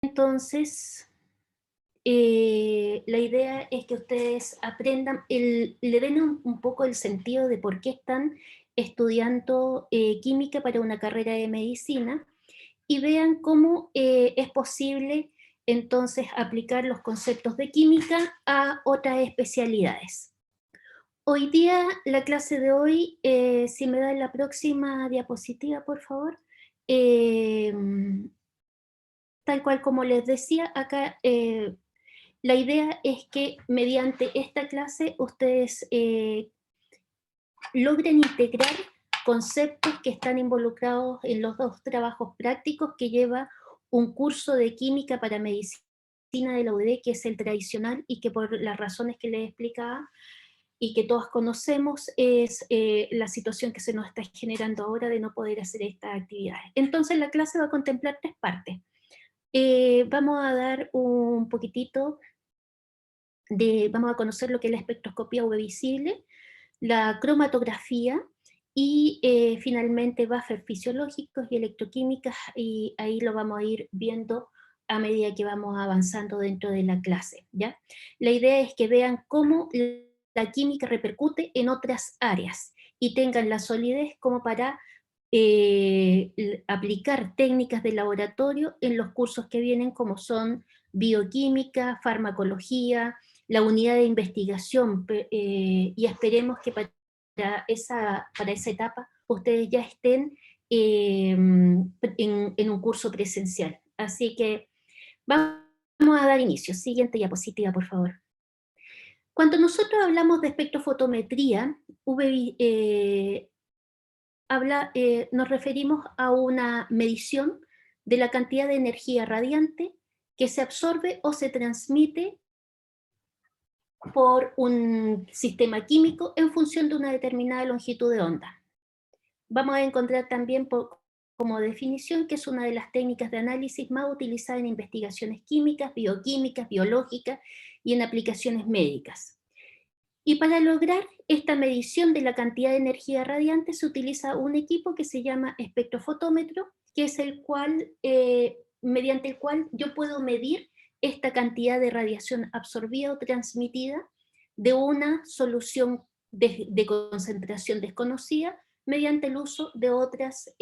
Entonces, la idea es que ustedes aprendan, le den un poco el sentido de por qué están estudiando química para una carrera de medicina y vean cómo es posible entonces aplicar los conceptos de química a otras especialidades. Hoy día, la clase de hoy, si me da la próxima diapositiva, por favor. Eh, Tal cual como les decía, acá la idea es que mediante esta clase ustedes logren integrar conceptos que están involucrados en los dos trabajos prácticos que lleva un curso de química para medicina de la UD, que es el tradicional y que por las razones que les explicaba y que todos conocemos es la situación que se nos está generando ahora de no poder hacer estas actividades. Entonces la clase va a contemplar tres partes. Vamos a dar un poquitito vamos a conocer lo que es la espectroscopía UV visible, la cromatografía y finalmente buffers fisiológicos y electroquímicas, y ahí lo vamos a ir viendo a medida que vamos avanzando dentro de la clase, ¿ya? La idea es que vean cómo la química repercute en otras áreas y tengan la solidez como para aplicar técnicas de laboratorio en los cursos que vienen, como son bioquímica, farmacología, la unidad de investigación, y esperemos que para esa etapa ustedes ya estén en un curso presencial. Así que vamos a dar inicio. Siguiente diapositiva, por favor. Cuando nosotros hablamos de espectrofotometría, nos referimos a una medición de la cantidad de energía radiante que se absorbe o se transmite por un sistema químico en función de una determinada longitud de onda. Vamos a encontrar también como definición que es una de las técnicas de análisis más utilizadas en investigaciones químicas, bioquímicas, biológicas y en aplicaciones médicas. Y para lograr esta medición de la cantidad de energía radiante se utiliza un equipo que se llama espectrofotómetro, que es mediante el cual yo puedo medir esta cantidad de radiación absorbida o transmitida de una solución de concentración desconocida mediante el uso de otras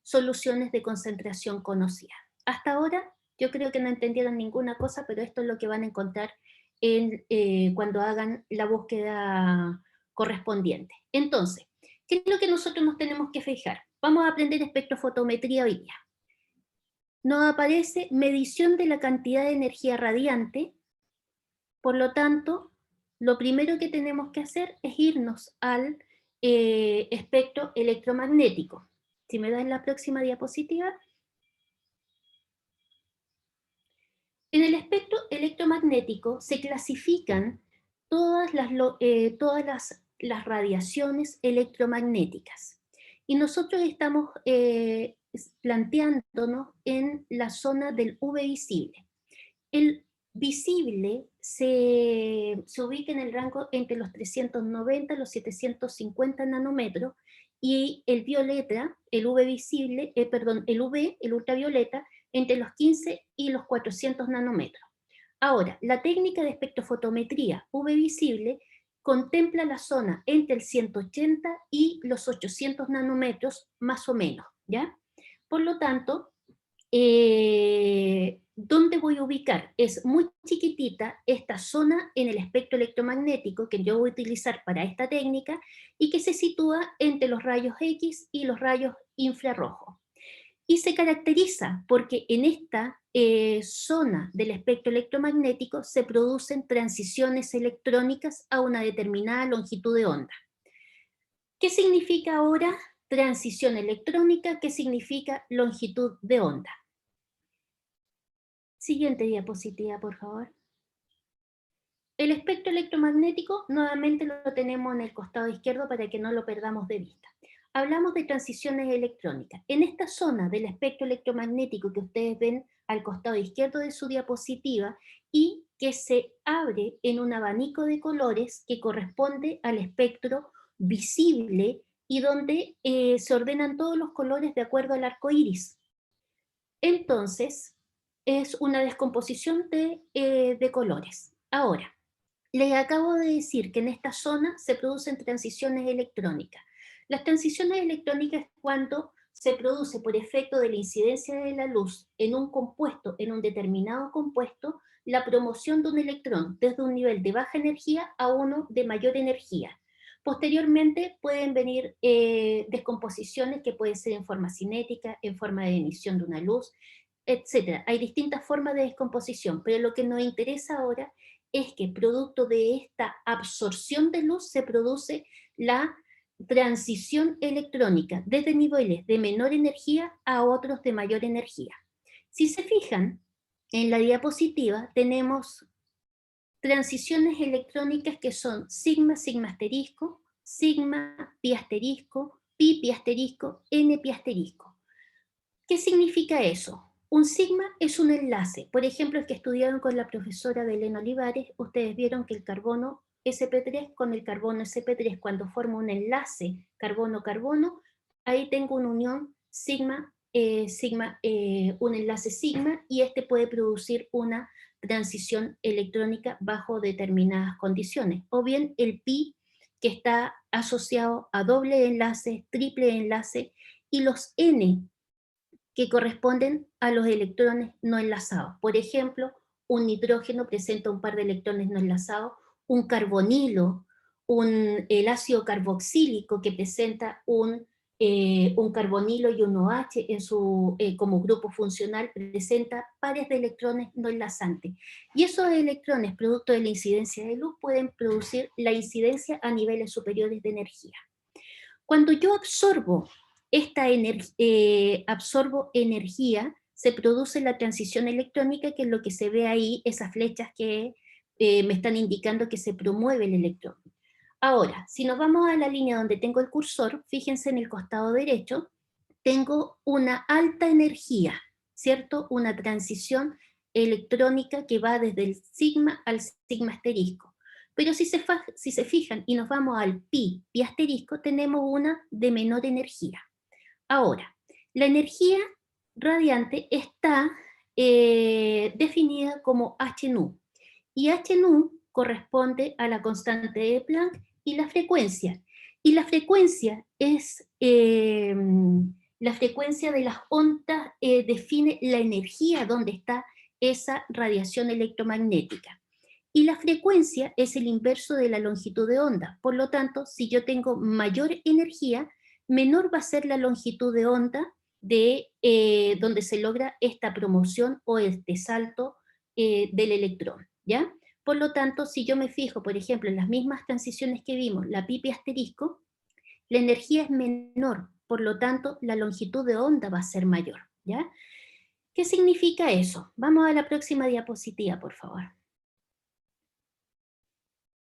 soluciones de concentración conocida. Hasta ahora yo creo que no entendieron ninguna cosa, pero esto es lo que van a encontrar cuando hagan la búsqueda correspondiente. Entonces, ¿qué es lo que nosotros nos tenemos que fijar? Vamos a aprender espectrofotometría hoy día. Nos aparece medición de la cantidad de energía radiante, por lo tanto, lo primero que tenemos que hacer es irnos al espectro electromagnético. Si me dan la próxima diapositiva. En el espectro electromagnético se clasifican todas las radiaciones electromagnéticas. Y nosotros estamos planteándonos en la zona del UV visible. El visible se ubica en el rango entre los 390 y los 750 nanómetros, y el violeta, el UV visible, el UV, el ultravioleta, entre los 15 y los 400 nanómetros. Ahora, la técnica de espectrofotometría UV visible contempla la zona entre el 180 y los 800 nanómetros, más o menos, ¿ya? Por lo tanto, ¿dónde voy a ubicar? Es muy chiquitita esta zona en el espectro electromagnético que yo voy a utilizar para esta técnica y que se sitúa entre los rayos X y los rayos infrarrojos. Y se caracteriza porque en esta zona del espectro electromagnético se producen transiciones electrónicas a una determinada longitud de onda. ¿Qué significa ahora transición electrónica? ¿Qué significa longitud de onda? Siguiente diapositiva, por favor. El espectro electromagnético nuevamente lo tenemos en el costado izquierdo para que no lo perdamos de vista. Hablamos de transiciones electrónicas. En esta zona del espectro electromagnético que ustedes ven al costado izquierdo de su diapositiva y que se abre en un abanico de colores que corresponde al espectro visible y donde se ordenan todos los colores de acuerdo al arco iris. Entonces, es una descomposición de colores. Ahora, les acabo de decir que en esta zona se producen transiciones electrónicas. Las transiciones electrónicas es cuando se produce por efecto de la incidencia de la luz en un compuesto, en un determinado compuesto, la promoción de un electrón desde un nivel de baja energía a uno de mayor energía. Posteriormente pueden venir descomposiciones que pueden ser en forma cinética, en forma de emisión de una luz, etc. Hay distintas formas de descomposición, pero lo que nos interesa ahora es que producto de esta absorción de luz se produce la transición electrónica desde niveles de menor energía a otros de mayor energía. Si se fijan, en la diapositiva tenemos transiciones electrónicas que son sigma, sigma asterisco, sigma, pi asterisco, pi asterisco, n pi asterisco. ¿Qué significa eso? Un sigma es un enlace. Por ejemplo, el que estudiaron con la profesora Belén Olivares, ustedes vieron que el carbono sp3 con el carbono sp3, cuando forma un enlace carbono-carbono, ahí tengo una unión sigma, un enlace sigma, y este puede producir una transición electrónica bajo determinadas condiciones. O bien el pi, que está asociado a doble enlace, triple enlace, y los n, que corresponden a los electrones no enlazados. Por ejemplo, un nitrógeno presenta un par de electrones no enlazados, un carbonilo, el ácido carboxílico que presenta un carbonilo y un OH en como grupo funcional, presenta pares de electrones no enlazantes. Y esos electrones, producto de la incidencia de luz, pueden producir la incidencia a niveles superiores de energía. Cuando yo absorbo absorbo energía, se produce la transición electrónica, que es lo que se ve ahí, esas flechas que me están indicando que se promueve el electrón. Ahora, si nos vamos a la línea donde tengo el cursor, fíjense en el costado derecho, tengo una alta energía, ¿cierto? Una transición electrónica que va desde el sigma al sigma asterisco. Pero si se fijan y nos vamos al pi asterisco, tenemos una de menor energía. Ahora, la energía radiante está definida como h nu, y h nu corresponde a la constante de Planck y la frecuencia. Y la frecuencia es, la frecuencia de las ondas define la energía donde está esa radiación electromagnética. Y la frecuencia es el inverso de la longitud de onda. Por lo tanto, si yo tengo mayor energía, menor va a ser la longitud de onda de donde se logra esta promoción o este salto del electrón, ¿ya? Por lo tanto, si yo me fijo, por ejemplo, en las mismas transiciones que vimos, la pi asterisco, la energía es menor, por lo tanto, la longitud de onda va a ser mayor, ¿ya? ¿Qué significa eso? Vamos a la próxima diapositiva, por favor.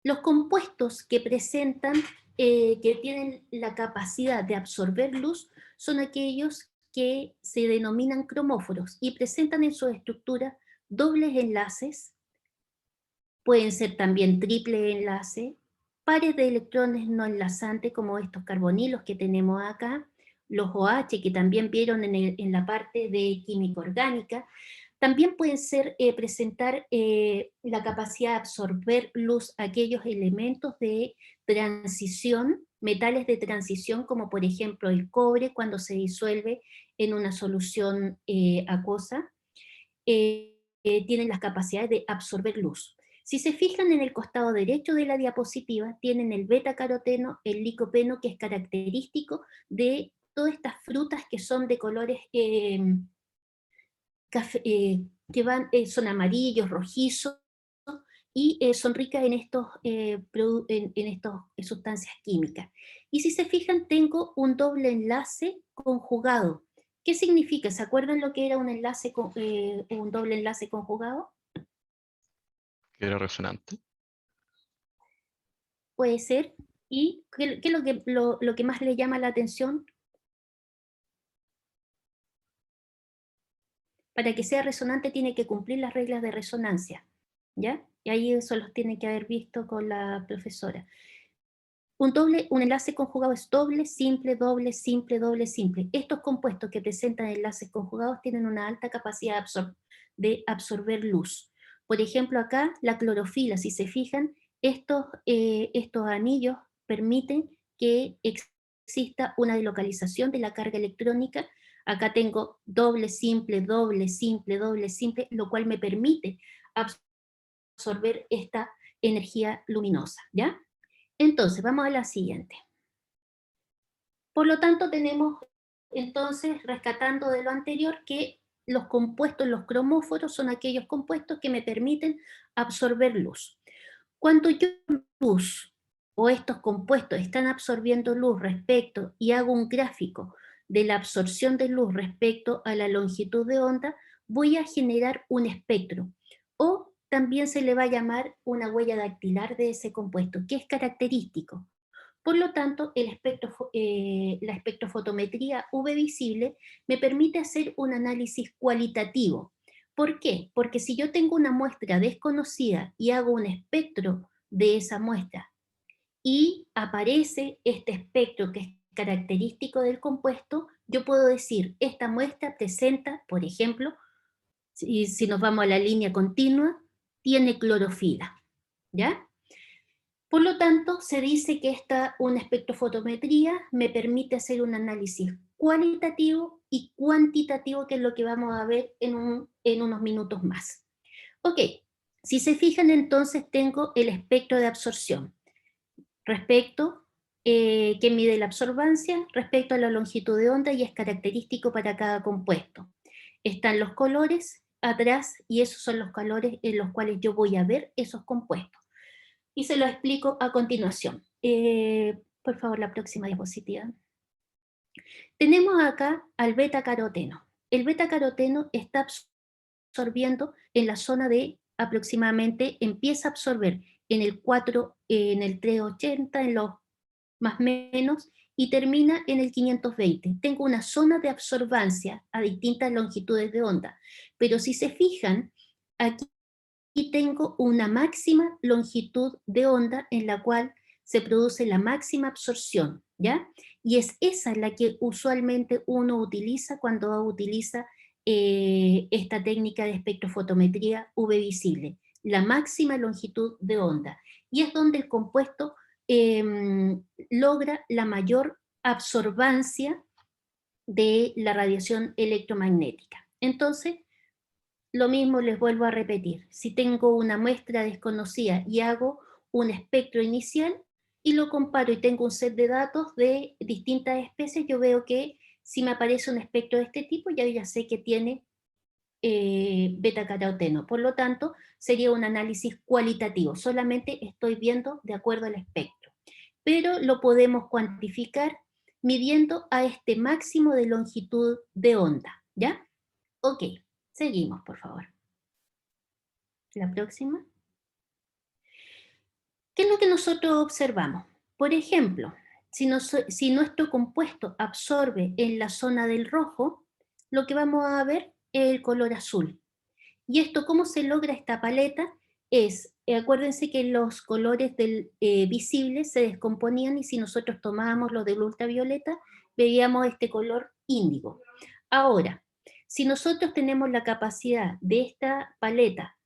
Los compuestos que presentan, que tienen la capacidad de absorber luz, son aquellos que se denominan cromóforos y presentan en su estructura dobles enlaces, pueden ser también triple enlace, pares de electrones no enlazantes como estos carbonilos que tenemos acá, los OH que también vieron en la parte de química orgánica. También pueden presentar la capacidad de absorber luz aquellos elementos de transición, metales de transición, como por ejemplo el cobre cuando se disuelve en una solución acuosa, tienen las capacidades de absorber luz. Si se fijan en el costado derecho de la diapositiva, tienen el beta-caroteno, el licopeno, que es característico de todas estas frutas que son de colores que son amarillos, rojizos, y son ricas en estas sustancias químicas. Y si se fijan, tengo un doble enlace conjugado. ¿Qué significa? ¿Se acuerdan lo que era un doble enlace conjugado? Que era resonante. Puede ser. ¿Y qué es lo que más le llama la atención? Para que sea resonante tiene que cumplir las reglas de resonancia, ¿ya? Y ahí eso los tiene que haber visto con la profesora. Un enlace conjugado es doble, simple, doble, simple, doble, simple. Estos compuestos que presentan enlaces conjugados tienen una alta capacidad de absorber luz. Por ejemplo, acá la clorofila, si se fijan, estos anillos permiten que exista una delocalización de la carga electrónica. Acá tengo doble simple, doble simple, doble simple, lo cual me permite absorber esta energía luminosa, ¿ya? Entonces, vamos a la siguiente. Por lo tanto, tenemos entonces, rescatando de lo anterior, que los compuestos, los cromóforos, son aquellos compuestos que me permiten absorber luz. Cuando yo luz o estos compuestos están absorbiendo luz respecto y hago un gráfico de la absorción de luz respecto a la longitud de onda, voy a generar un espectro, o también se le va a llamar una huella dactilar de ese compuesto, que es característico. Por lo tanto, la espectrofotometría UV visible me permite hacer un análisis cualitativo. ¿Por qué? Porque si yo tengo una muestra desconocida y hago un espectro de esa muestra y aparece este espectro que es característico del compuesto, yo puedo decir, esta muestra presenta, por ejemplo, si nos vamos a la línea continua, tiene clorofila, ¿ya? Por lo tanto, se dice que una espectrofotometría me permite hacer un análisis cualitativo y cuantitativo, que es lo que vamos a ver en unos minutos más. Ok, si se fijan, entonces tengo el espectro de absorción que mide la absorbancia respecto a la longitud de onda y es característico para cada compuesto. Están los colores atrás y esos son los colores en los cuales yo voy a ver esos compuestos. Y se lo explico a continuación. Por favor, la próxima diapositiva. Tenemos acá al beta-caroteno. El beta-caroteno está absorbiendo en la zona de aproximadamente, empieza a absorber en el 4, en el 380, en los más menos, y termina en el 520. Tengo una zona de absorbancia a distintas longitudes de onda. Pero si se fijan, aquí tengo una máxima longitud de onda en la cual se produce la máxima absorción, ¿ya? Y es esa la que usualmente uno utiliza cuando utiliza esta técnica de espectrofotometría UV visible, la máxima longitud de onda. Y es donde el compuesto logra la mayor absorbancia de la radiación electromagnética. Entonces, lo mismo les vuelvo a repetir. Si tengo una muestra desconocida y hago un espectro inicial y lo comparo y tengo un set de datos de distintas especies, yo veo que si me aparece un espectro de este tipo, ya sé que tiene beta-caroteno. Por lo tanto, sería un análisis cualitativo. Solamente estoy viendo de acuerdo al espectro. Pero lo podemos cuantificar midiendo a este máximo de longitud de onda, ¿ya? Ok, seguimos, por favor. La próxima. ¿Qué es lo que nosotros observamos? Por ejemplo, si nuestro compuesto absorbe en la zona del rojo, lo que vamos a ver es el color azul. ¿Y esto cómo se logra esta paleta? Acuérdense que los colores visibles se descomponían y si nosotros tomábamos los del ultravioleta, veíamos este color índigo. Ahora, si nosotros tenemos la capacidad de esta paleta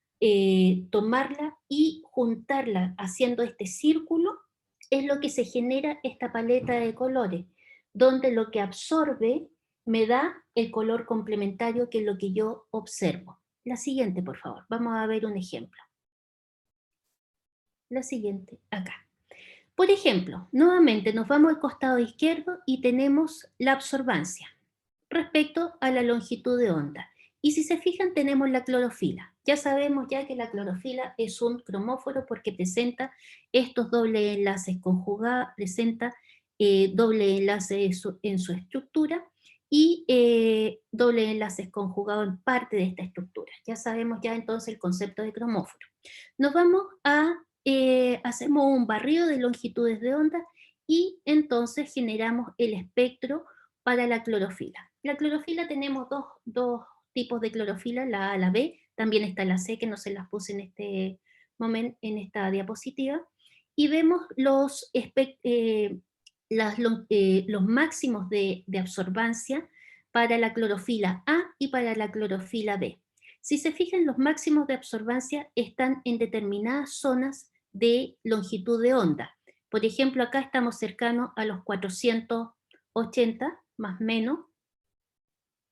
tomarla y juntarla haciendo este círculo, es lo que se genera esta paleta de colores, donde lo que absorbe me da el color complementario, que es lo que yo observo. La siguiente, por favor. Vamos a ver un ejemplo. La siguiente, acá. Por ejemplo, nuevamente nos vamos al costado izquierdo y tenemos la absorbancia respecto a la longitud de onda. Y si se fijan, tenemos la clorofila. Ya sabemos ya que la clorofila es un cromóforo porque presenta estos dobles enlaces conjugados, presenta doble enlace en su estructura y doble enlaces conjugados en parte de esta estructura. Ya sabemos ya entonces el concepto de cromóforo. Nos vamos hacemos un barrido de longitudes de onda y entonces generamos el espectro para la clorofila. La clorofila tenemos dos tipos de clorofila, la A, la B, también está la C, que no se las puse en este momento, en esta diapositiva, y vemos los máximos de absorbancia para la clorofila A y para la clorofila B. Si se fijan, los máximos de absorbancia están en determinadas zonas de longitud de onda. Por ejemplo, acá estamos cercanos a los 480, más o menos,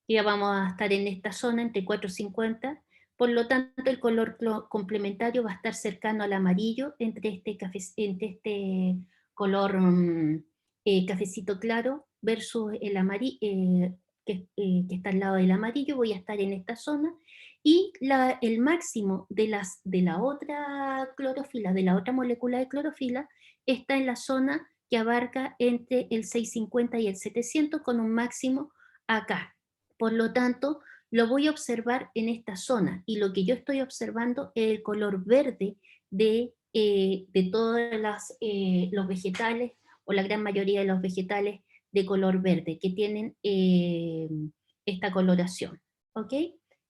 ya vamos a estar en esta zona entre 450, por lo tanto el color complementario va a estar cercano al amarillo entre este color cafecito claro versus el amarillo que está al lado del amarillo. Voy a estar en esta zona, y el máximo de la otra clorofila, de la otra molécula de clorofila, está en la zona que abarca entre el 650 y el 700, con un máximo acá. Por lo tanto, lo voy a observar en esta zona, y lo que yo estoy observando es el color verde de todos los vegetales, o la gran mayoría de los vegetales de color verde, que tienen esta coloración. ¿Ok?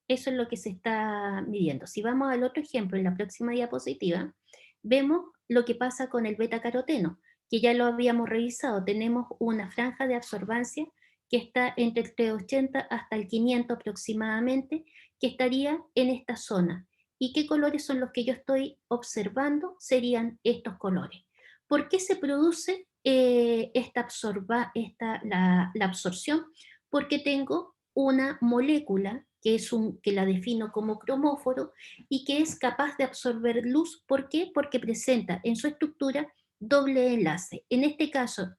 Eso es lo que se está midiendo. Si vamos al otro ejemplo, en la próxima diapositiva, vemos lo que pasa con el betacaroteno, que ya lo habíamos revisado. Tenemos una franja de absorbancia que está entre el 380 hasta el 500 aproximadamente, que estaría en esta zona. ¿Y qué colores son los que yo estoy observando? Serían estos colores. ¿Por qué se produce la absorción? Porque tengo una molécula que la defino como cromóforo, y que es capaz de absorber luz. ¿Por qué? Porque presenta en su estructura doble enlace. En este caso,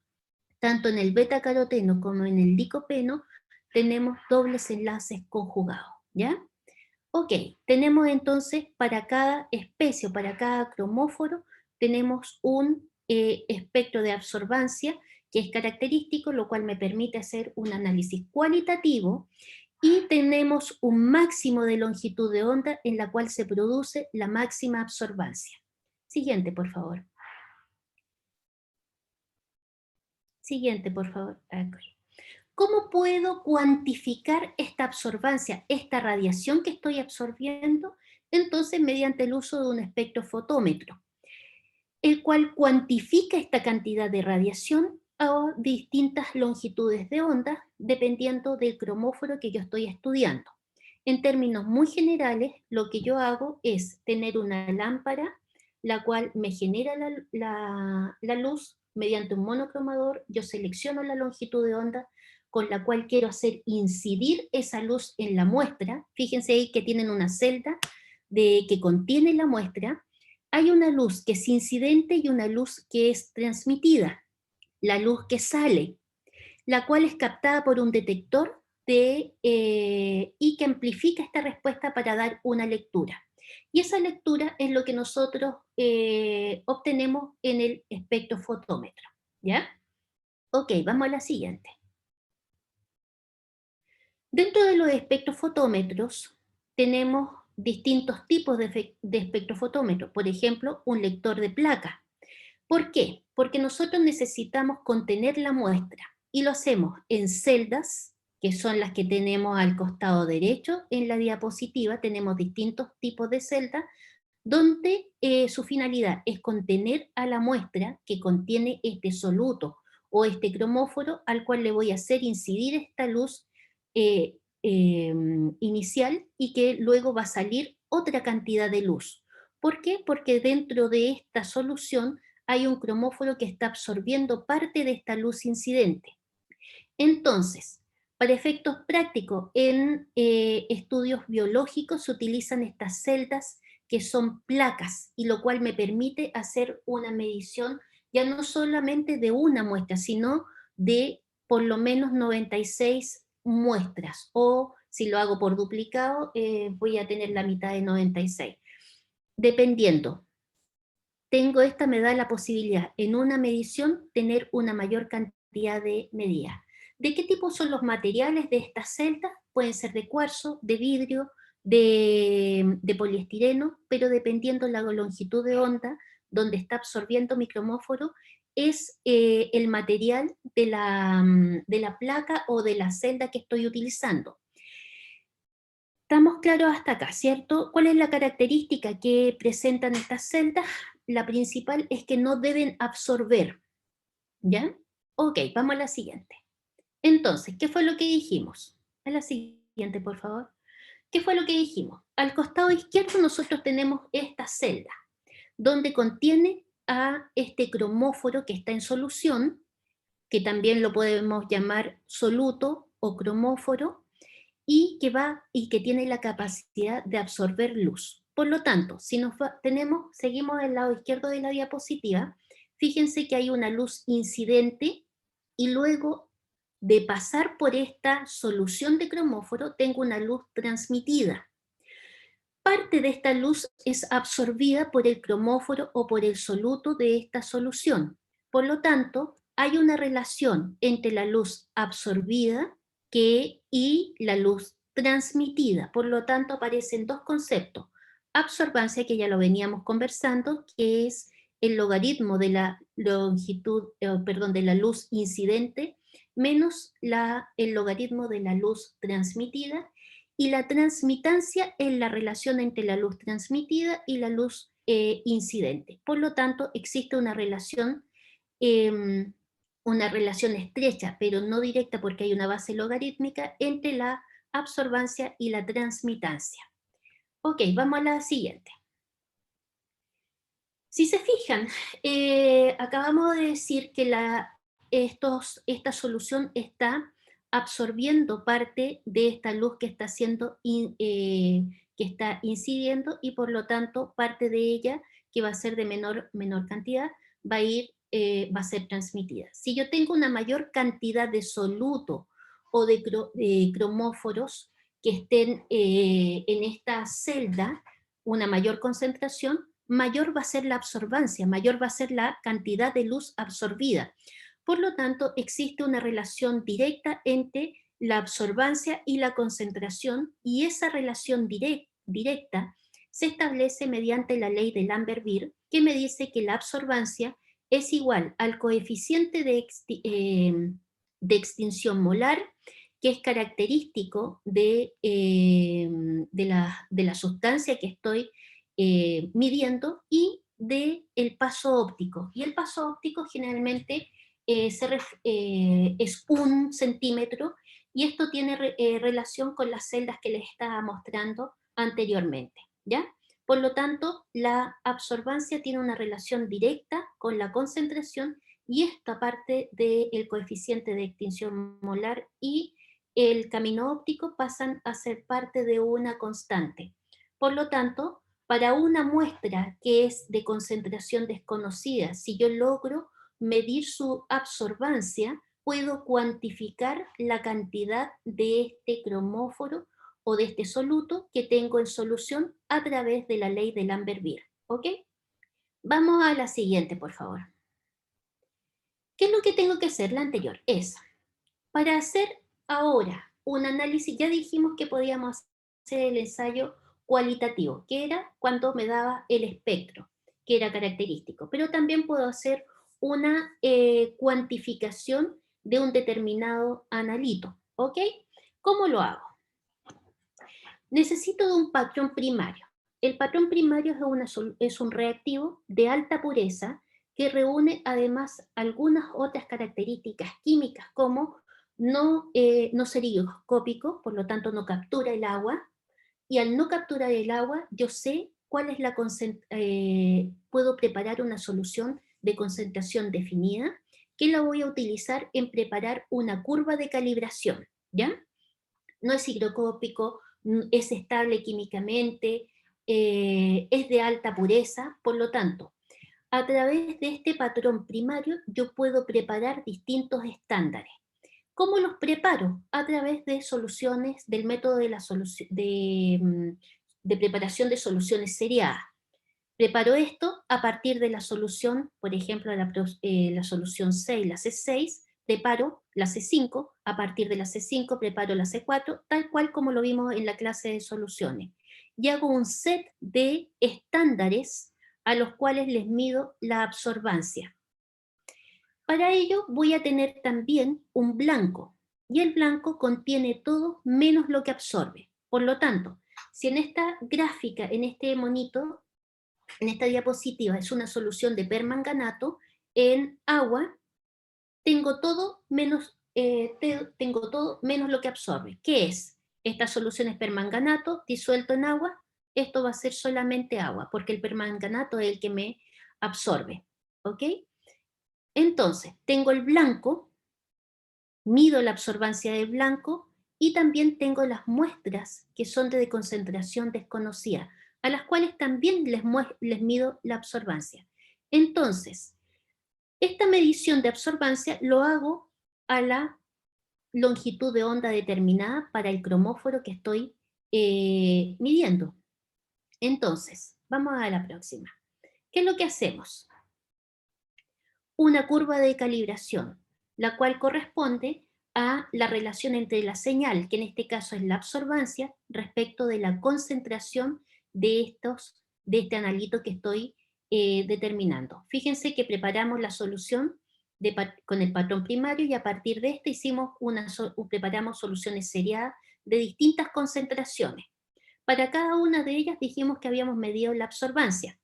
tanto en el beta-caroteno como en el licopeno, tenemos dobles enlaces conjugados, ¿ya? Ok, tenemos entonces para cada especie o para cada cromóforo, tenemos un espectro de absorbancia que es característico, lo cual me permite hacer un análisis cualitativo, y tenemos un máximo de longitud de onda en la cual se produce la máxima absorbancia. Siguiente, por favor. Siguiente, por favor. ¿Cómo puedo cuantificar esta absorbancia, esta radiación que estoy absorbiendo? Entonces, mediante el uso de un espectrofotómetro, el cual cuantifica esta cantidad de radiación a distintas longitudes de onda, dependiendo del cromóforo que yo estoy estudiando. En términos muy generales, lo que yo hago es tener una lámpara, la cual me genera la luz mediante un monocromador. Yo selecciono la longitud de onda con la cual quiero hacer incidir esa luz en la muestra. Fíjense ahí que tienen una celda que contiene la muestra. Hay una luz que es incidente y una luz que es transmitida. La luz que sale, la cual es captada por un detector y que amplifica esta respuesta para dar una lectura. Y esa lectura es lo que nosotros obtenemos en el espectrofotómetro, ¿ya? Ok, vamos a la siguiente. Dentro de los espectrofotómetros tenemos distintos tipos de espectrofotómetros. Por ejemplo, un lector de placa. ¿Por qué? Porque nosotros necesitamos contener la muestra, y lo hacemos en celdas, que son las que tenemos al costado derecho en la diapositiva. Tenemos distintos tipos de celdas donde su finalidad es contener a la muestra que contiene este soluto o este cromóforo, al cual le voy a hacer incidir esta luz inicial, y que luego va a salir otra cantidad de luz. ¿Por qué? Porque dentro de esta solución hay un cromóforo que está absorbiendo parte de esta luz incidente. Entonces, para efectos prácticos, en estudios biológicos se utilizan estas celdas que son placas, y lo cual me permite hacer una medición ya no solamente de una muestra, sino de por lo menos 96 muestras, o si lo hago por duplicado, voy a tener la mitad de 96. Dependiendo, esta me da la posibilidad en una medición tener una mayor cantidad de medidas. ¿De qué tipo son los materiales de estas celdas? Pueden ser de cuarzo, de vidrio, de poliestireno, pero dependiendo la longitud de onda donde está absorbiendo mi cromóforo, es el material de la placa o de la celda que estoy utilizando. Estamos claros hasta acá, ¿cierto? ¿Cuál es la característica que presentan estas celdas? La principal es que no deben absorber, ¿ya? Ok, vamos a la siguiente. Entonces, ¿qué fue lo que dijimos? A la siguiente, por favor. ¿Qué fue lo que dijimos? Al costado izquierdo nosotros tenemos esta celda, donde contiene a este cromóforo que está en solución, que también lo podemos llamar soluto o cromóforo, y que tiene la capacidad de absorber luz. Por lo tanto, si seguimos del lado izquierdo de la diapositiva, fíjense que hay una luz incidente y luego de pasar por esta solución de cromóforo tengo una luz transmitida. Parte de esta luz es absorbida por el cromóforo o por el soluto de esta solución. Por lo tanto, hay una relación entre la luz absorbida y la luz transmitida. Por lo tanto, aparecen dos conceptos. Absorbancia, que ya lo veníamos conversando, que es el logaritmo de la longitud, de la luz incidente menos el logaritmo de la luz transmitida, y la transmitancia es la relación entre la luz transmitida y la luz incidente. Por lo tanto, existe eh, una relación estrecha, pero no directa porque hay una base logarítmica entre la absorbancia y la transmitancia. Ok, vamos a la siguiente. Si se fijan, acabamos de decir que esta solución está absorbiendo parte de esta luz que está que está incidiendo, y por lo tanto parte de ella, que va a ser de menor cantidad, va a ser transmitida. Si yo tengo una mayor cantidad de soluto o de cromóforos que estén en esta celda, una mayor concentración, mayor va a ser la absorbancia, mayor va a ser la cantidad de luz absorbida. Por lo tanto, existe una relación directa entre la absorbancia y la concentración, y esa relación directa se establece mediante la ley de Lambert-Beer, que me dice que la absorbancia es igual al coeficiente de extinción molar, que es característico de la sustancia que estoy midiendo, y del paso óptico. Y el paso óptico generalmente es 1 centímetro, y esto tiene relación con las celdas que les estaba mostrando anteriormente, ¿ya? Por lo tanto, la absorbancia tiene una relación directa con la concentración, y esta parte del coeficiente de extinción molar y el camino óptico pasan a ser parte de una constante. Por lo tanto, para una muestra que es de concentración desconocida, si yo logro medir su absorbancia, puedo cuantificar la cantidad de este cromóforo o de este soluto que tengo en solución a través de la ley de Lambert-Beer. ¿Ok? Vamos a la siguiente, por favor. ¿Qué es lo que tengo que hacer? La anterior es, para hacer ahora un análisis, ya dijimos que podíamos hacer el ensayo cualitativo, que era cuando me daba el espectro, que era característico, pero también puedo hacer una cuantificación de un determinado analito, ¿ok? ¿Cómo lo hago? Necesito de un patrón primario. El patrón primario es un reactivo de alta pureza que reúne además algunas otras características químicas, como no ser higroscópico, por lo tanto no captura el agua, y al no capturar el agua yo sé cuál es puedo preparar una solución de concentración definida, que la voy a utilizar en preparar una curva de calibración, ¿ya? No es higroscópico, es estable químicamente, es de alta pureza. Por lo tanto, a través de este patrón primario yo puedo preparar distintos estándares. ¿Cómo los preparo? A través de soluciones, del método de preparación de soluciones seriadas. Preparo esto a partir de la solución, por ejemplo, la solución 6, la C6, preparo la C5, a partir de la C5 preparo la C4, tal cual como lo vimos en la clase de soluciones. Y hago un set de estándares a los cuales les mido la absorbancia. Para ello voy a tener también un blanco, y el blanco contiene todo menos lo que absorbe. Por lo tanto, si en esta gráfica, en este monito, en esta diapositiva es una solución de permanganato en agua, tengo todo menos lo que absorbe. ¿Qué es? Esta solución es permanganato disuelto en agua. Esto va a ser solamente agua, porque el permanganato es el que me absorbe. ¿Ok? Entonces, tengo el blanco, mido la absorbancia del blanco y también tengo las muestras que son de concentración desconocida, a las cuales también les mido la absorbancia. Entonces, esta medición de absorbancia lo hago a la longitud de onda determinada para el cromóforo que estoy midiendo. Entonces, vamos a la próxima. ¿Qué es lo que hacemos? Una curva de calibración, la cual corresponde a la relación entre la señal, que en este caso es la absorbancia, respecto de la concentración de este analito que estoy determinando. Fíjense que preparamos la solución con el patrón primario y a partir de este preparamos soluciones seriadas de distintas concentraciones. Para cada una de ellas dijimos que habíamos medido la absorbancia.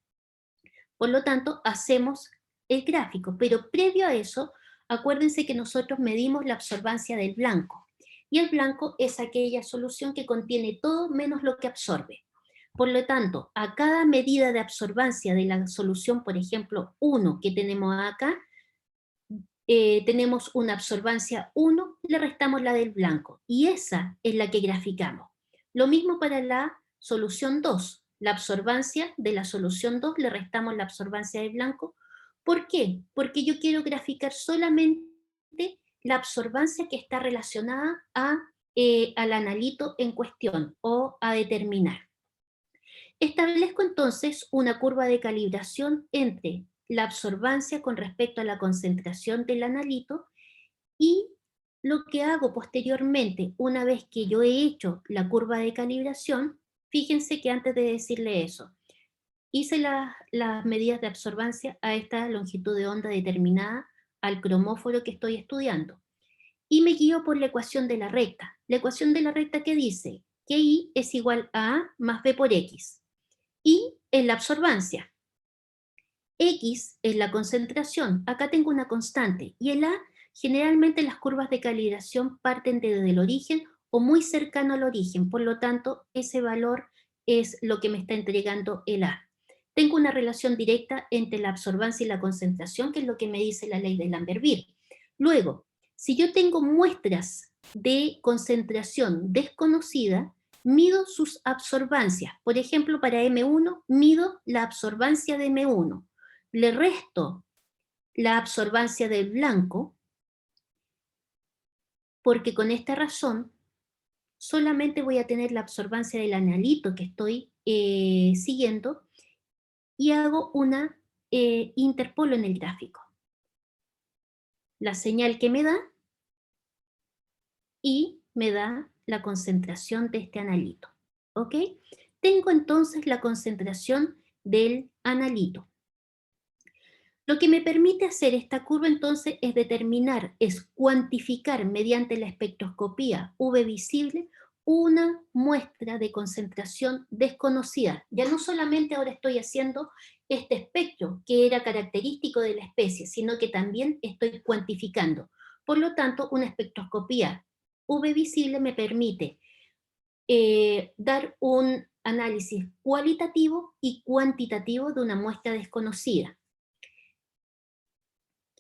Por lo tanto, hacemos el gráfico, pero previo a eso, acuérdense que nosotros medimos la absorbancia del blanco, y el blanco es aquella solución que contiene todo menos lo que absorbe. Por lo tanto, a cada medida de absorbancia de la solución, por ejemplo, 1 que tenemos acá, tenemos una absorbancia 1, le restamos la del blanco, y esa es la que graficamos. Lo mismo para la solución 2, la absorbancia de la solución 2 le restamos la absorbancia del blanco. ¿Por qué? Porque yo quiero graficar solamente la absorbancia que está relacionada al analito en cuestión o a determinar. Establezco entonces una curva de calibración entre la absorbancia con respecto a la concentración del analito y lo que hago posteriormente, una vez que yo he hecho la curva de calibración, fíjense que antes de decirle eso, hice las medidas de absorbancia a esta longitud de onda determinada al cromóforo que estoy estudiando. Y me guío por la ecuación de la recta. La ecuación de la recta que dice que I es igual a A más B por X. Y es la absorbancia. X es la concentración. Acá tengo una constante. Y el A, generalmente las curvas de calibración parten desde el origen o muy cercano al origen. Por lo tanto, ese valor es lo que me está entregando el A. Tengo una relación directa entre la absorbancia y la concentración, que es lo que me dice la ley de Lambert-Beer. Luego, si yo tengo muestras de concentración desconocida, mido sus absorbancias. Por ejemplo, para M1, mido la absorbancia de M1. Le resto la absorbancia del blanco, porque con esta razón solamente voy a tener la absorbancia del analito que estoy siguiendo, y hago una interpolo en el gráfico. La señal que me da, y me da la concentración de este analito. ¿Ok? Tengo entonces la concentración del analito. Lo que me permite hacer esta curva entonces es determinar, es cuantificar mediante la espectroscopía UV visible una muestra de concentración desconocida. Ya no solamente ahora estoy haciendo este espectro que era característico de la especie, sino que también estoy cuantificando. Por lo tanto, una espectroscopía UV visible me permite dar un análisis cualitativo y cuantitativo de una muestra desconocida.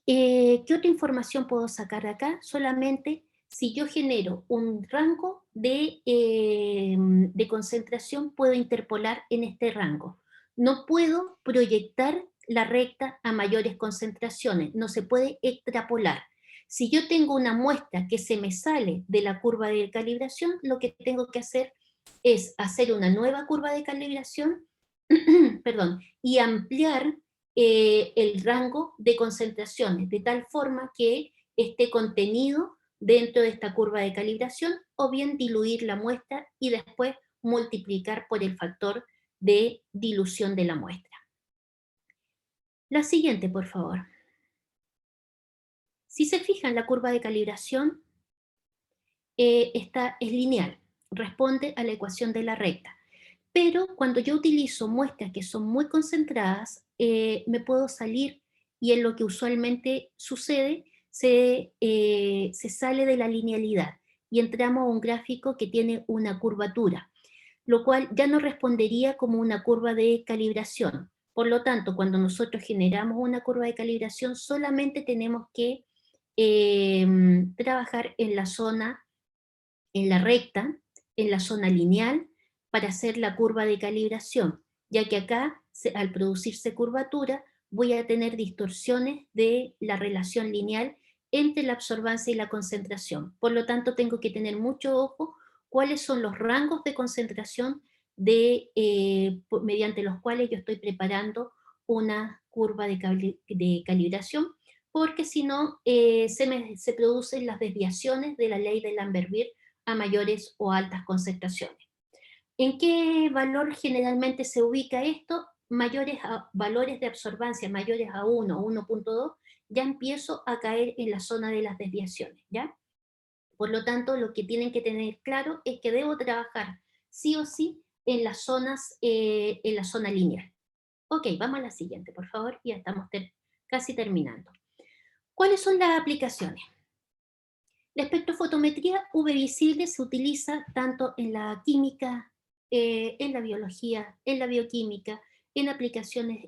¿Qué otra información puedo sacar de acá? Solamente si yo genero un rango de concentración, puedo interpolar en este rango. No puedo proyectar la recta a mayores concentraciones, no se puede extrapolar. Si yo tengo una muestra que se me sale de la curva de calibración, lo que tengo que hacer es hacer una nueva curva de calibración, perdón, y ampliar el rango de concentraciones, de tal forma que esté contenido dentro de esta curva de calibración, o bien diluir la muestra y después multiplicar por el factor de dilución de la muestra. La siguiente, por favor. Si se fijan, la curva de calibración es lineal, responde a la ecuación de la recta. Pero cuando yo utilizo muestras que son muy concentradas, me puedo salir, y es lo que usualmente sucede, se sale de la linealidad. y entramos a un gráfico que tiene una curvatura, lo cual ya no respondería como una curva de calibración. Por lo tanto, cuando nosotros generamos una curva de calibración, solamente tenemos que trabajar en la zona, en la recta, en la zona lineal, para hacer la curva de calibración, ya que acá, al producirse curvatura, voy a tener distorsiones de la relación lineal entre la absorbancia y la concentración. Por lo tanto, tengo que tener mucho ojo cuáles son los rangos de concentración mediante los cuales yo estoy preparando una curva de calibración, porque si no, se producen las desviaciones de la ley de Lambert-Beer a mayores o altas concentraciones. ¿En qué valor generalmente se ubica esto? Valores de absorbancia mayores a 1 o 1.2, ya empiezo a caer en la zona de las desviaciones, ¿ya? Por lo tanto, lo que tienen que tener claro es que debo trabajar sí o sí en las zonas, en la zona lineal. Ok, vamos a la siguiente, por favor, ya estamos casi terminando. ¿Cuáles son las aplicaciones? La espectrofotometría UV visible se utiliza tanto en la química, en la biología, en la bioquímica, en aplicaciones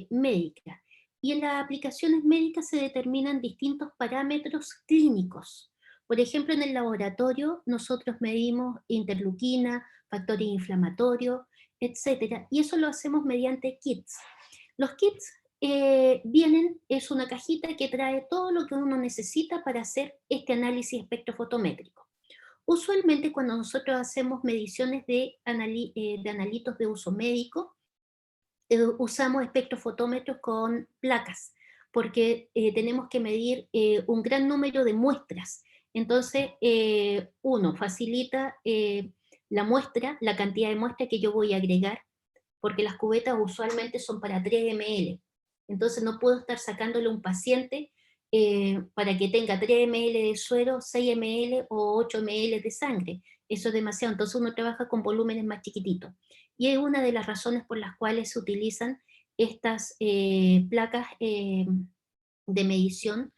médicas. Y en las aplicaciones médicas se determinan distintos parámetros clínicos. Por ejemplo, en el laboratorio nosotros medimos interleuquina, factores inflamatorios, etcétera, y eso lo hacemos mediante kits. Los kits es una cajita que trae todo lo que uno necesita para hacer este análisis espectrofotométrico. Usualmente cuando nosotros hacemos mediciones de analitos de uso médico, usamos espectrofotómetros con placas, porque tenemos que medir un gran número de muestras. Entonces, uno facilita la muestra, la cantidad de muestra que yo voy a agregar, porque las cubetas usualmente son para 3 ml. Entonces no puedo estar sacándole a un paciente para que tenga 3 ml de suero, 6 ml o 8 ml de sangre. Eso es demasiado, entonces uno trabaja con volúmenes más chiquititos. Y es una de las razones por las cuales se utilizan estas placas de medición,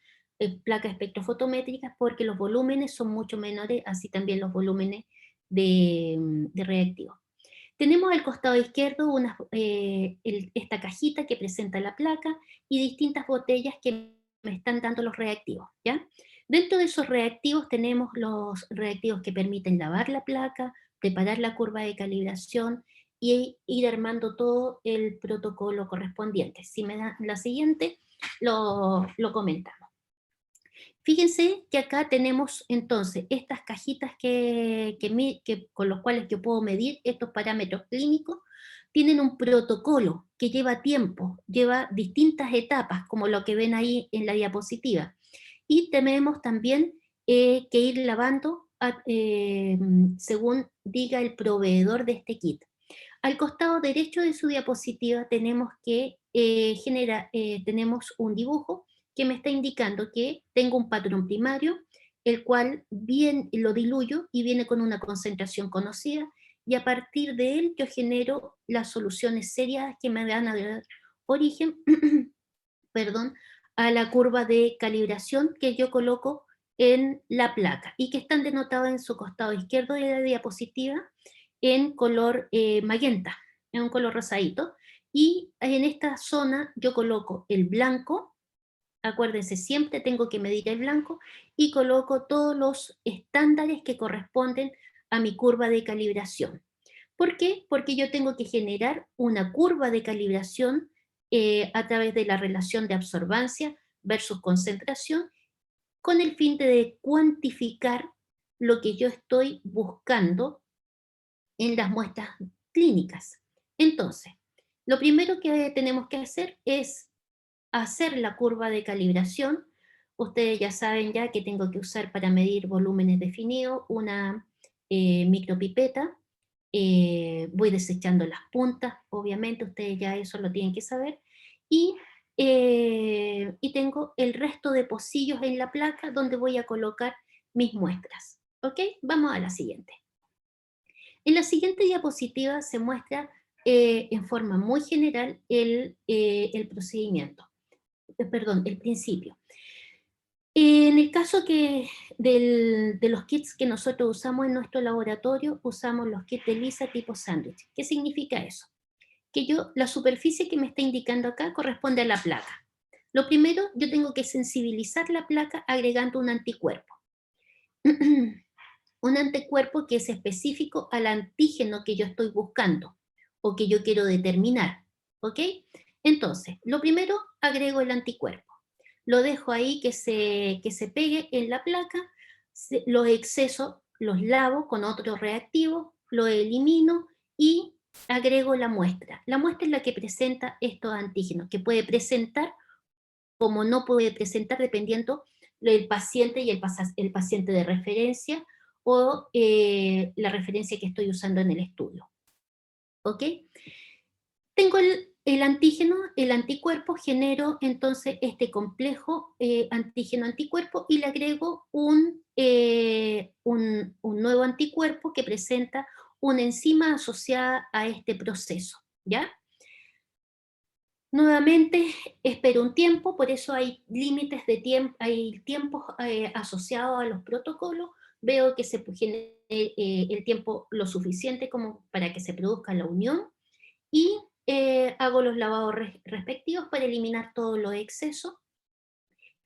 placas espectrofotométricas, porque los volúmenes son mucho menores, así también los volúmenes de reactivos. Tenemos al costado izquierdo esta cajita que presenta la placa y distintas botellas que me están dando los reactivos, ¿ya? Dentro de esos reactivos tenemos los reactivos que permiten lavar la placa, preparar la curva de calibración y ir armando todo el protocolo correspondiente. Si me dan la siguiente, lo comentamos. Fíjense que acá tenemos entonces estas cajitas con los cuales yo puedo medir estos parámetros clínicos, tienen un protocolo que lleva tiempo, lleva distintas etapas, como lo que ven ahí en la diapositiva. Y tenemos también que ir lavando según diga el proveedor de este kit. Al costado derecho de su diapositiva tenemos tenemos un dibujo que me está indicando que tengo un patrón primario, el cual bien lo diluyo y viene con una concentración conocida, y a partir de él yo genero las soluciones serias que me van a dar origen perdón, a la curva de calibración que yo coloco en la placa y que están denotadas en su costado izquierdo de la diapositiva en color magenta, en un color rosadito. Y en esta zona yo coloco el blanco, acuérdense, siempre tengo que medir el blanco, y coloco todos los estándares que corresponden a mi curva de calibración. ¿Por qué? Porque yo tengo que generar una curva de calibración a través de la relación de absorbancia versus concentración, con el fin de cuantificar lo que yo estoy buscando en las muestras clínicas. Entonces, lo primero que tenemos que hacer es hacer la curva de calibración. Ustedes ya saben ya que tengo que usar para medir volúmenes definidos una micropipeta. Voy desechando las puntas, obviamente ustedes ya eso lo tienen que saber. Y tengo el resto de pocillos en la placa donde voy a colocar mis muestras. ¿Ok? Vamos a la siguiente. En la siguiente diapositiva se muestra en forma muy general el procedimiento. Perdón, el principio. En el caso de los kits que nosotros usamos en nuestro laboratorio, usamos los kits de lisa tipo sándwich. ¿Qué significa eso? Que la superficie que me está indicando acá corresponde a la placa. Lo primero, yo tengo que sensibilizar la placa agregando un anticuerpo. Un anticuerpo que es específico al antígeno que yo estoy buscando o que yo quiero determinar. ¿Ok? Entonces, lo primero, agrego el anticuerpo. Lo dejo ahí que se pegue en la placa, los excesos los lavo con otro reactivo, lo elimino y agrego la muestra. La muestra es la que presenta estos antígenos, que puede presentar como no puede presentar dependiendo del paciente y el paciente de referencia o la referencia que estoy usando en el estudio. ¿Ok? Tengo el antígeno, el anticuerpo, genero entonces este complejo antígeno-anticuerpo y le agrego un nuevo anticuerpo que presenta una enzima asociada a este proceso, ¿ya? Nuevamente, espero un tiempo, por eso hay límites de tiempo, hay tiempos asociados a los protocolos. Veo que se genere el tiempo lo suficiente como para que se produzca la unión y hago los lavados respectivos para eliminar todos los excesos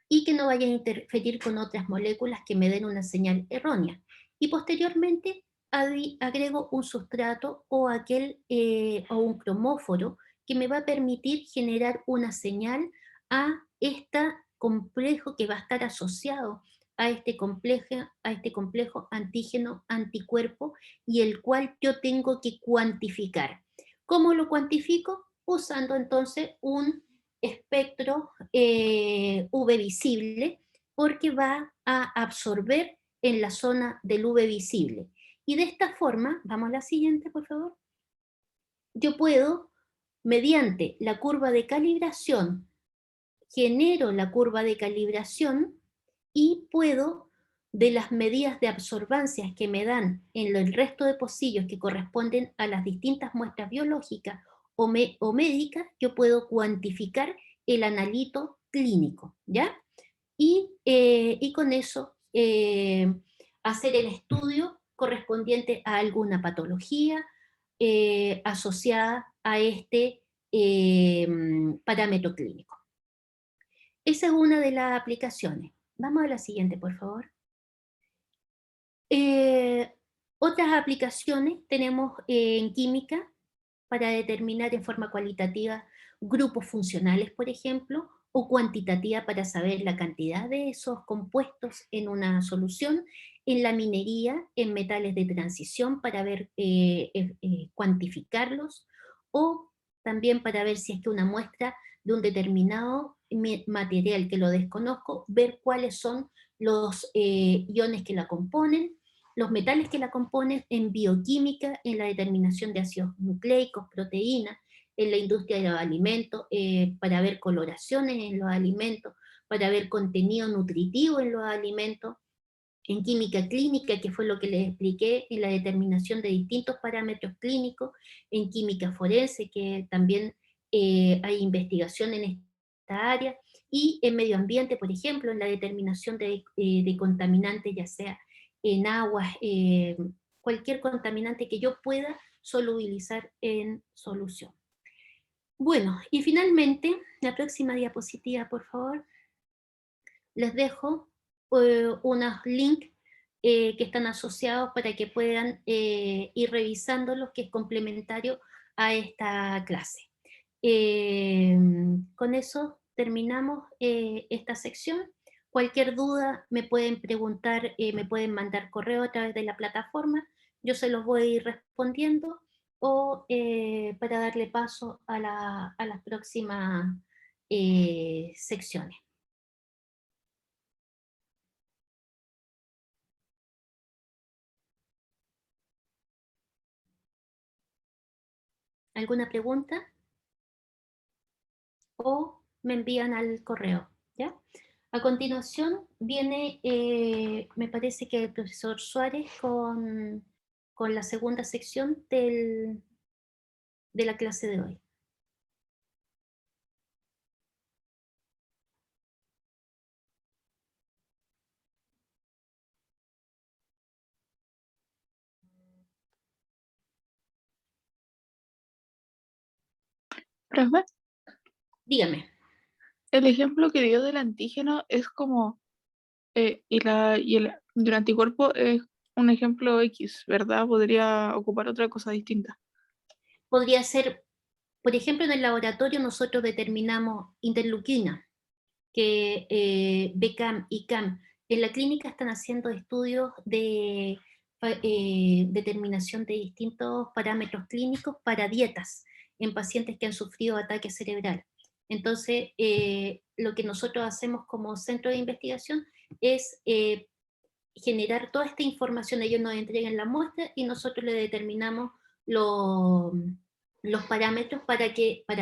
y que no vayan a interferir con otras moléculas que me den una señal errónea. Y posteriormente agrego un sustrato o, o un cromóforo que me va a permitir generar una señal a este complejo que va a estar asociado a este complejo antígeno-anticuerpo y el cual yo tengo que cuantificar. ¿Cómo lo cuantifico? Usando entonces un espectro UV visible, porque va a absorber en la zona del UV visible. Y de esta forma, vamos a la siguiente, por favor, yo puedo, mediante la curva de calibración, genero la curva de calibración y puedo, de las medidas de absorbancias que me dan en el resto de pocillos que corresponden a las distintas muestras biológicas o médicas, yo puedo cuantificar el analito clínico, ¿ya? Y con eso hacer el estudio correspondiente a alguna patología asociada a este parámetro clínico. Esa es una de las aplicaciones. Vamos a la siguiente, por favor. Otras aplicaciones tenemos en química para determinar en forma cualitativa grupos funcionales, por ejemplo, o cuantitativa para saber la cantidad de esos compuestos en una solución, en la minería, en metales de transición para ver, cuantificarlos, o también para ver si es que una muestra de un determinado material que lo desconozco, ver cuáles son los iones que la componen, los metales que la componen en bioquímica, en la determinación de ácidos nucleicos, proteínas, en la industria de los alimentos, para ver coloraciones en los alimentos, para ver contenido nutritivo en los alimentos, en química clínica, que fue lo que les expliqué, en la determinación de distintos parámetros clínicos, en química forense, que también hay investigación en esta área, y en medio ambiente, por ejemplo, en la determinación de contaminantes, ya sea en aguas, cualquier contaminante que yo pueda solubilizar en solución. Bueno, y finalmente, la próxima diapositiva, por favor, les dejo unos links que están asociados para que puedan ir revisándolos, que es complementario a esta clase. Con eso terminamos esta sección. Cualquier duda me pueden preguntar, me pueden mandar correo a través de la plataforma, yo se los voy a ir respondiendo, o para darle paso a las próximas secciones. ¿Alguna pregunta? O me envían al correo, ¿ya? A continuación viene, me parece que el profesor Suárez con la segunda sección de la clase de hoy. Profe, Dígame. el ejemplo que dio del antígeno es como, del anticuerpo es un ejemplo X, ¿verdad? Podría ocupar otra cosa distinta. Podría ser, por ejemplo, en el laboratorio nosotros determinamos interleuquina, que BCAM y CAM. En la clínica están haciendo estudios de determinación de distintos parámetros clínicos para dietas en pacientes que han sufrido ataque cerebral. Entonces, lo que nosotros hacemos como centro de investigación es generar toda esta información. Ellos nos entregan la muestra y nosotros le determinamos los parámetros para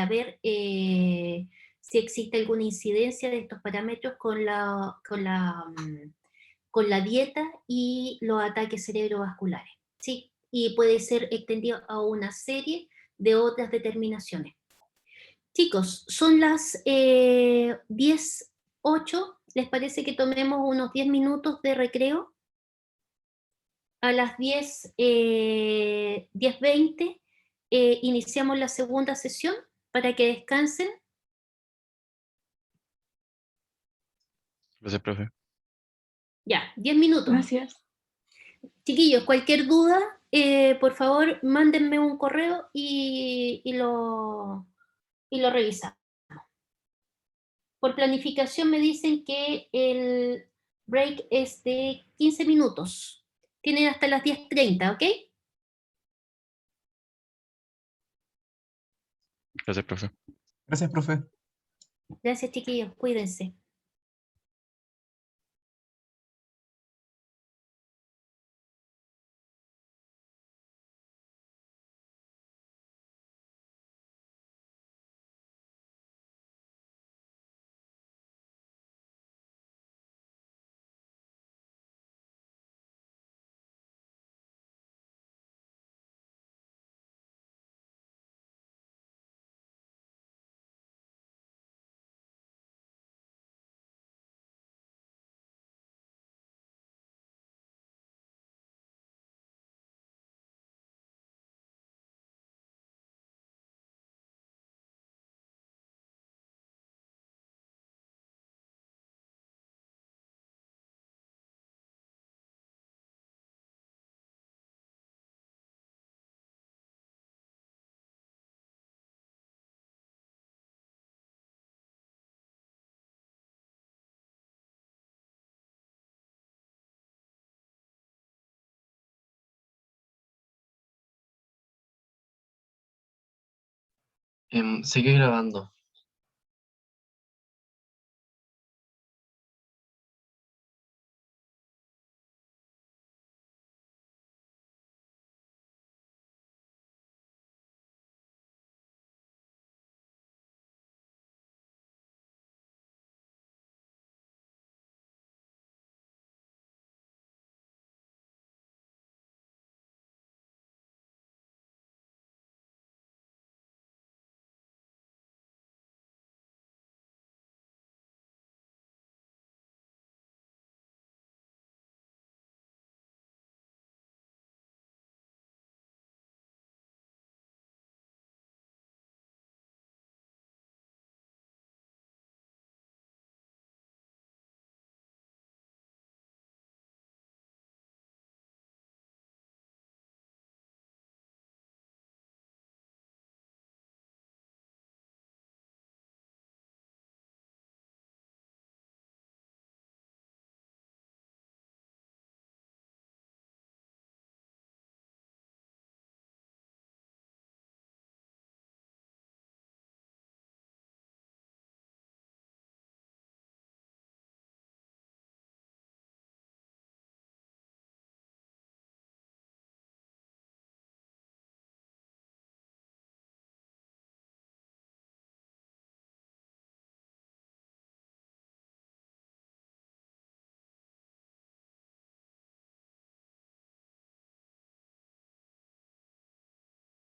ver si existe alguna incidencia de estos parámetros con la dieta y los ataques cerebrovasculares, ¿sí? Y puede ser extendido a una serie de otras determinaciones. Chicos, son las 10:08. ¿Les parece que tomemos unos 10 minutos de recreo? A las 10:20 iniciamos la segunda sesión para que descansen. Gracias, profe. Ya, 10 minutos. Gracias. Chiquillos, cualquier duda, por favor, mándenme un correo y lo revisamos. Por planificación me dicen que el break es de 15 minutos. Tienen hasta las 10:30, ¿ok? Gracias, profe. Gracias, profe. Gracias, chiquillos. Cuídense. Sigue grabando.